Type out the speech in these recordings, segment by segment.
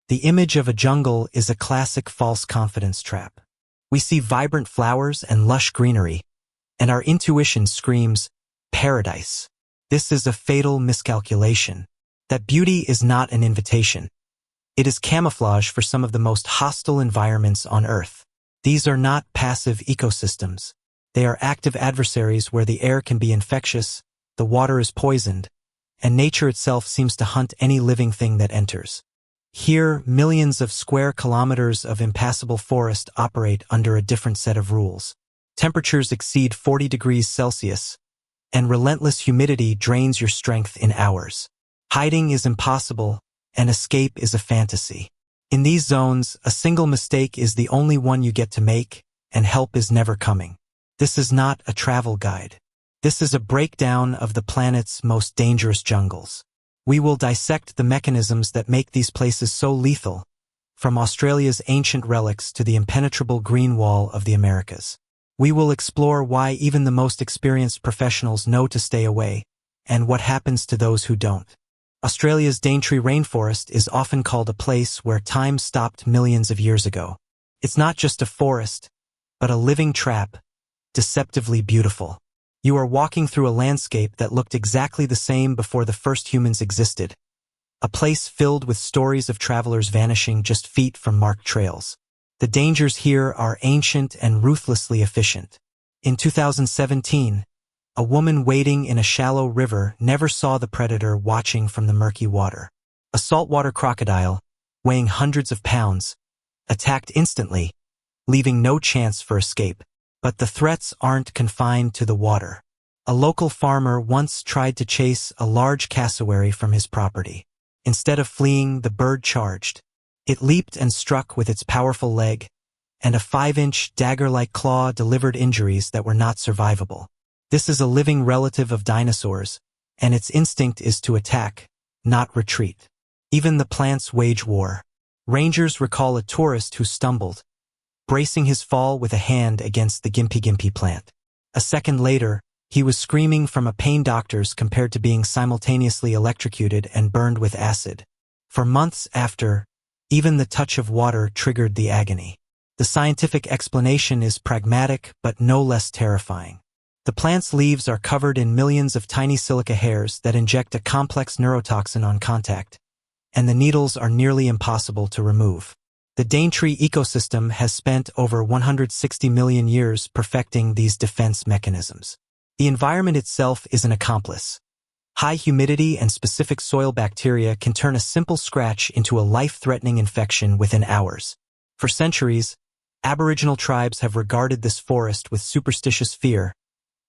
The image of a jungle is a classic false confidence trap. We see vibrant flowers and lush greenery, and our intuition screams, paradise. This is a fatal miscalculation. That beauty is not an invitation. It is camouflage for some of the most hostile environments on Earth. These are not passive ecosystems. They are active adversaries where the air can be infectious, the water is poisoned, and nature itself seems to hunt any living thing that enters. Here, millions of square kilometers of impassable forest operate under a different set of rules. Temperatures exceed 40 degrees Celsius, and relentless humidity drains your strength in hours. Hiding is impossible, and escape is a fantasy. In these zones, a single mistake is the only one you get to make, and help is never coming. This is not a travel guide. This is a breakdown of the planet's most dangerous jungles. We will dissect the mechanisms that make these places so lethal, from Australia's ancient relics to the impenetrable green wall of the Americas. We will explore why even the most experienced professionals know to stay away, and what happens to those who don't. Australia's Daintree rainforest is often called a place where time stopped millions of years ago. It's not just a forest, but a living trap, deceptively beautiful. You are walking through a landscape that looked exactly the same before the first humans existed, a place filled with stories of travelers vanishing just feet from marked trails. The dangers here are ancient and ruthlessly efficient. In 2017, a woman wading in a shallow river never saw the predator watching from the murky water. A saltwater crocodile, weighing hundreds of pounds, attacked instantly, leaving no chance for escape. But the threats aren't confined to the water. A local farmer once tried to chase a large cassowary from his property. Instead of fleeing, the bird charged. It leaped and struck with its powerful leg, and a 5-inch dagger-like claw delivered injuries that were not survivable. This is a living relative of dinosaurs, and its instinct is to attack, not retreat. Even the plants wage war. Rangers recall a tourist who stumbled, bracing his fall with a hand against the gimpy plant. A second later, he was screaming from a pain doctor's compared to being simultaneously electrocuted and burned with acid. For months after, even the touch of water triggered the agony. The scientific explanation is pragmatic but no less terrifying. The plant's leaves are covered in millions of tiny silica hairs that inject a complex neurotoxin on contact, and the needles are nearly impossible to remove. The Daintree ecosystem has spent over 160 million years perfecting these defense mechanisms. The environment itself is an accomplice. High humidity and specific soil bacteria can turn a simple scratch into a life-threatening infection within hours. For centuries, Aboriginal tribes have regarded this forest with superstitious fear,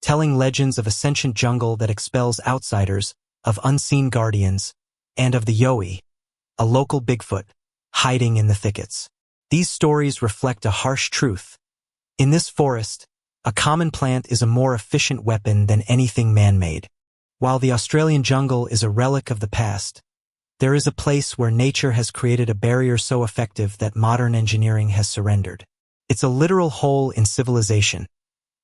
telling legends of a sentient jungle that expels outsiders, of unseen guardians, and of the Yowie, a local Bigfoot, hiding in the thickets. These stories reflect a harsh truth. In this forest, a common plant is a more efficient weapon than anything man-made. While the Australian jungle is a relic of the past, there is a place where nature has created a barrier so effective that modern engineering has surrendered. It's a literal hole in civilization,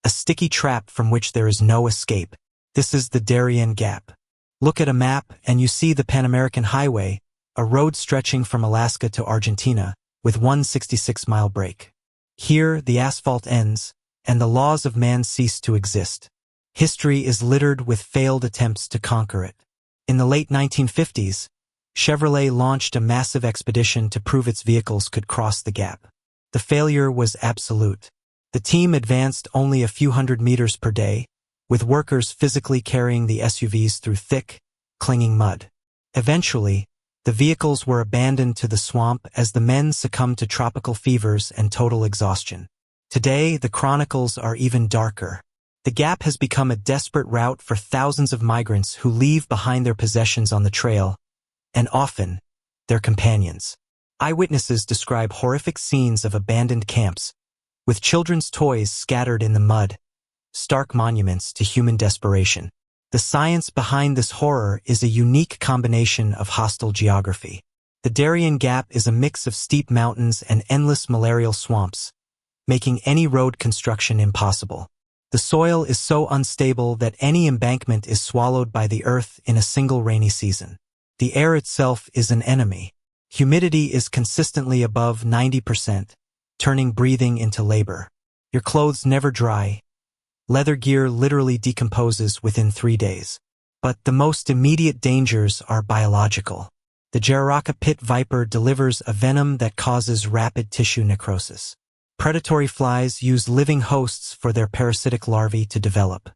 a sticky trap from which there is no escape. This is the Darien Gap. Look at a map and you see the Pan-American Highway, a road stretching from Alaska to Argentina, with one 66-mile break. Here, the asphalt ends, and the laws of man cease to exist. History is littered with failed attempts to conquer it. In the late 1950s, Chevrolet launched a massive expedition to prove its vehicles could cross the gap. The failure was absolute. The team advanced only a few hundred meters per day, with workers physically carrying the SUVs through thick, clinging mud. Eventually, the vehicles were abandoned to the swamp as the men succumbed to tropical fevers and total exhaustion. Today, the chronicles are even darker. The gap has become a desperate route for thousands of migrants who leave behind their possessions on the trail, and often, their companions. Eyewitnesses describe horrific scenes of abandoned camps, with children's toys scattered in the mud, stark monuments to human desperation. The science behind this horror is a unique combination of hostile geography. The Darien Gap is a mix of steep mountains and endless malarial swamps, making any road construction impossible. The soil is so unstable that any embankment is swallowed by the earth in a single rainy season. The air itself is an enemy. Humidity is consistently above 90%, turning breathing into labor. Your clothes never dry. Leather gear literally decomposes within 3 days. But the most immediate dangers are biological. The Jararaca pit viper delivers a venom that causes rapid tissue necrosis. Predatory flies use living hosts for their parasitic larvae to develop.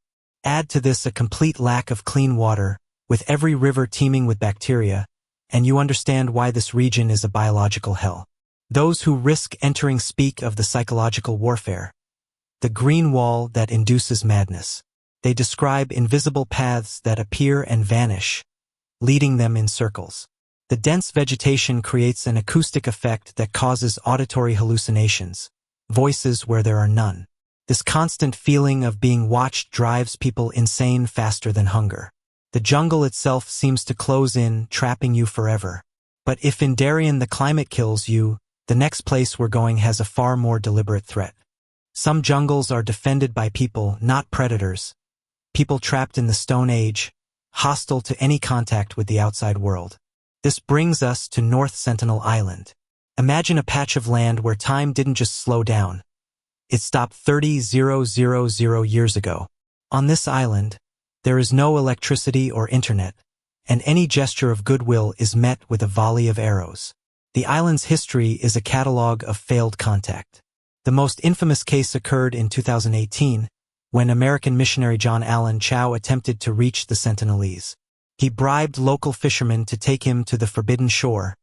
Add to this a complete lack of clean water, with every river teeming with bacteria, and you understand why this region is a biological hell. Those who risk entering speak of the psychological warfare, the green wall that induces madness. They describe invisible paths that appear and vanish, leading them in circles. The dense vegetation creates an acoustic effect that causes auditory hallucinations, voices where there are none. This constant feeling of being watched drives people insane faster than hunger. The jungle itself seems to close in, trapping you forever. But if in Darien the climate kills you, the next place we're going has a far more deliberate threat. Some jungles are defended by people, not predators. People trapped in the Stone Age, hostile to any contact with the outside world. This brings us to North Sentinel Island. Imagine a patch of land where time didn't just slow down. It stopped 30,000 years ago. On this island, there is no electricity or internet, and any gesture of goodwill is met with a volley of arrows. The island's history is a catalog of failed contact. The most infamous case occurred in 2018, when American missionary John Allen Chow attempted to reach the Sentinelese. He bribed local fishermen to take him to the forbidden shore,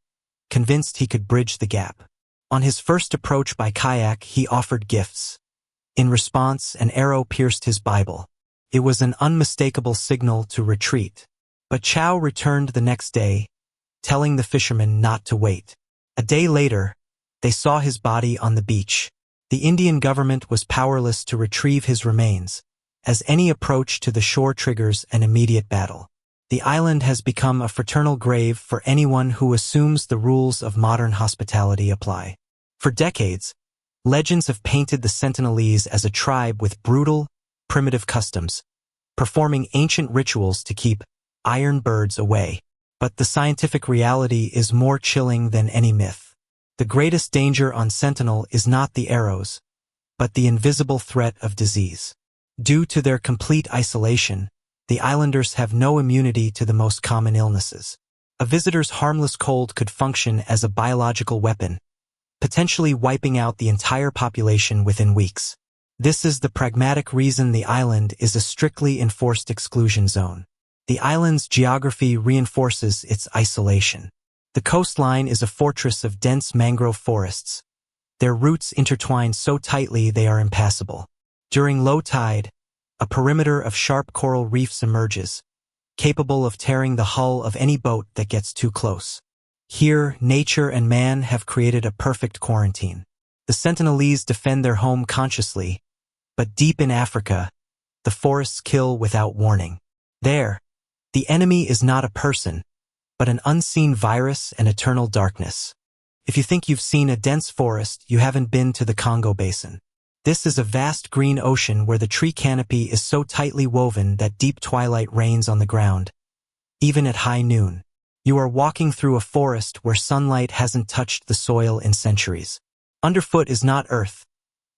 convinced he could bridge the gap. On his first approach by kayak, he offered gifts. In response, an arrow pierced his Bible. It was an unmistakable signal to retreat. But Chow returned the next day, telling the fishermen not to wait. A day later, they saw his body on the beach. The Indian government was powerless to retrieve his remains, as any approach to the shore triggers an immediate battle. The island has become a fraternal grave for anyone who assumes the rules of modern hospitality apply. For decades, legends have painted the Sentinelese as a tribe with brutal, primitive customs, performing ancient rituals to keep iron birds away. But the scientific reality is more chilling than any myth. The greatest danger on Sentinel is not the arrows, but the invisible threat of disease. Due to their complete isolation, the islanders have no immunity to the most common illnesses. A visitor's harmless cold could function as a biological weapon, potentially wiping out the entire population within weeks. This is the pragmatic reason the island is a strictly enforced exclusion zone. The island's geography reinforces its isolation. The coastline is a fortress of dense mangrove forests. Their roots intertwine so tightly they are impassable. During low tide, a perimeter of sharp coral reefs emerges, capable of tearing the hull of any boat that gets too close. Here, nature and man have created a perfect quarantine. The Sentinelese defend their home consciously, but deep in Africa, the forests kill without warning. There, the enemy is not a person, but an unseen virus and eternal darkness. If you think you've seen a dense forest, you haven't been to the Congo Basin. This is a vast green ocean where the tree canopy is so tightly woven that deep twilight reigns on the ground, even at high noon. You are walking through a forest where sunlight hasn't touched the soil in centuries. Underfoot is not earth,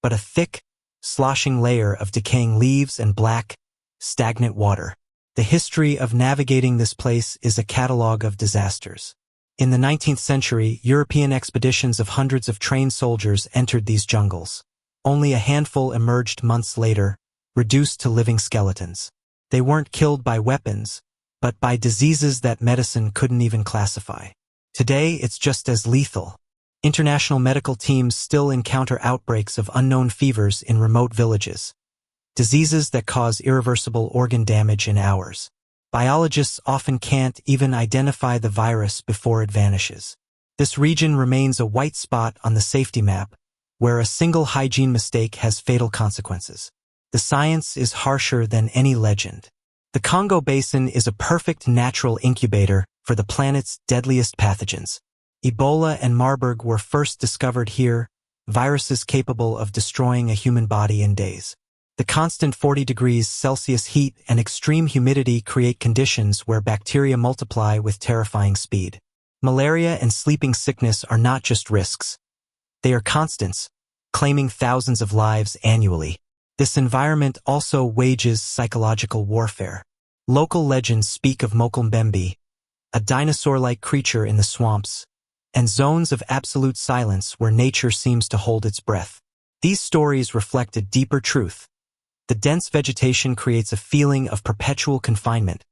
but a thick, sloshing layer of decaying leaves and black, stagnant water. The history of navigating this place is a catalog of disasters. In the 19th century, European expeditions of hundreds of trained soldiers entered these jungles. Only a handful emerged months later, reduced to living skeletons. They weren't killed by weapons, but by diseases that medicine couldn't even classify. Today, it's just as lethal. International medical teams still encounter outbreaks of unknown fevers in remote villages, diseases that cause irreversible organ damage in hours. Biologists often can't even identify the virus before it vanishes. This region remains a white spot on the safety map, where a single hygiene mistake has fatal consequences. The science is harsher than any legend. The Congo Basin is a perfect natural incubator for the planet's deadliest pathogens. Ebola and Marburg were first discovered here, viruses capable of destroying a human body in days. The constant 40 degrees Celsius heat and extreme humidity create conditions where bacteria multiply with terrifying speed. Malaria and sleeping sickness are not just risks. They are constants, claiming thousands of lives annually. This environment also wages psychological warfare. Local legends speak of Mokumbembe, a dinosaur-like creature in the swamps, and zones of absolute silence where nature seems to hold its breath. These stories reflect a deeper truth. The dense vegetation creates a feeling of perpetual confinement,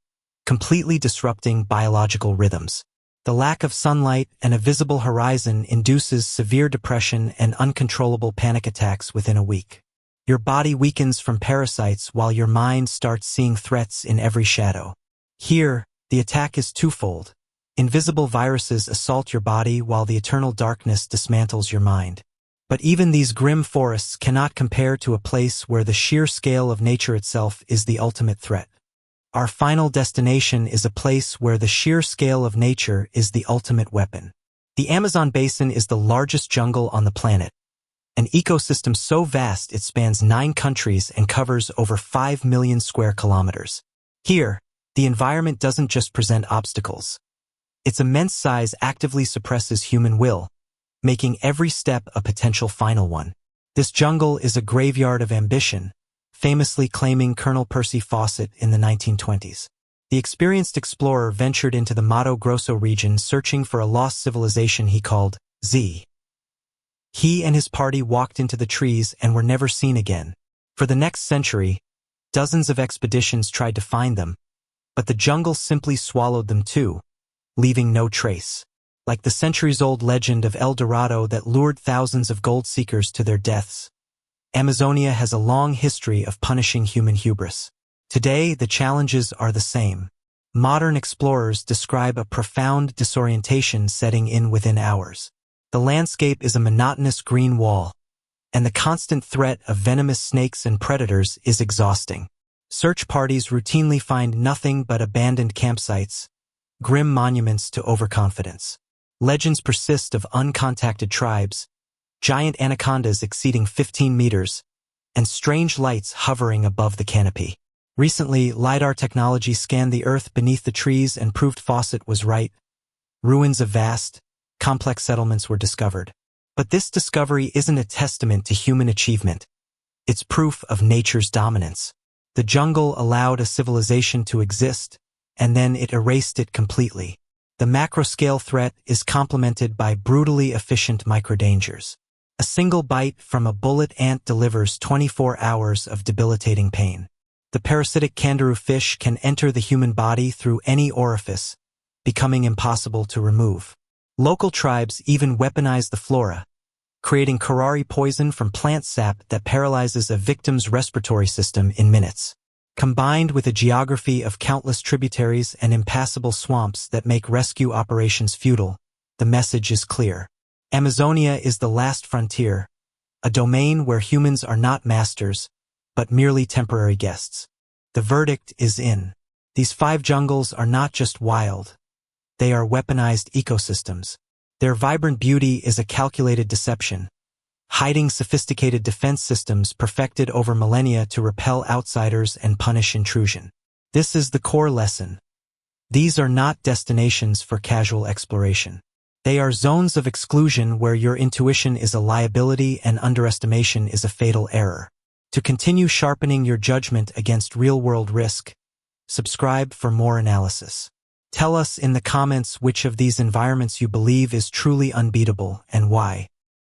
completely disrupting biological rhythms. The lack of sunlight and a visible horizon induces severe depression and uncontrollable panic attacks within a week. Your body weakens from parasites while your mind starts seeing threats in every shadow. Here, the attack is twofold. Invisible viruses assault your body while the eternal darkness dismantles your mind. But even these grim forests cannot compare to a place where the sheer scale of nature itself is the ultimate threat. Our final destination is a place where the sheer scale of nature is the ultimate weapon. The Amazon basin is the largest jungle on the planet, an ecosystem so vast it spans 9 countries and covers over 5 million square kilometers. Here, the environment doesn't just present obstacles. Its immense size actively suppresses human will, making every step a potential final one. This jungle is a graveyard of ambition, famously claiming Colonel Percy Fawcett in the 1920s. The experienced explorer ventured into the Mato Grosso region searching for a lost civilization he called Z. He and his party walked into the trees and were never seen again. For the next century, dozens of expeditions tried to find them, but the jungle simply swallowed them too, leaving no trace. Like the centuries-old legend of El Dorado that lured thousands of gold seekers to their deaths, Amazonia has a long history of punishing human hubris. Today, the challenges are the same. Modern explorers describe a profound disorientation setting in within hours. The landscape is a monotonous green wall, and the constant threat of venomous snakes and predators is exhausting. Search parties routinely find nothing but abandoned campsites, grim monuments to overconfidence. Legends persist of uncontacted tribes, giant anacondas exceeding 15 meters, and strange lights hovering above the canopy. Recently, LiDAR technology scanned the earth beneath the trees and proved Fawcett was right. Ruins of vast, complex settlements were discovered. But this discovery isn't a testament to human achievement. It's proof of nature's dominance. The jungle allowed a civilization to exist, and then it erased it completely. The macro-scale threat is complemented by brutally efficient microdangers. A single bite from a bullet ant delivers 24 hours of debilitating pain. The parasitic kangaroo fish can enter the human body through any orifice, becoming impossible to remove. Local tribes even weaponize the flora, creating curare poison from plant sap that paralyzes a victim's respiratory system in minutes. Combined with a geography of countless tributaries and impassable swamps that make rescue operations futile, the message is clear. Amazonia is the last frontier, a domain where humans are not masters, but merely temporary guests. The verdict is in. These 5 jungles are not just wild. They are weaponized ecosystems. Their vibrant beauty is a calculated deception, hiding sophisticated defense systems perfected over millennia to repel outsiders and punish intrusion. This is the core lesson. These are not destinations for casual exploration. They are zones of exclusion where your intuition is a liability and underestimation is a fatal error. To continue sharpening your judgment against real-world risk, subscribe for more analysis. Tell us in the comments which of these environments you believe is truly unbeatable and why.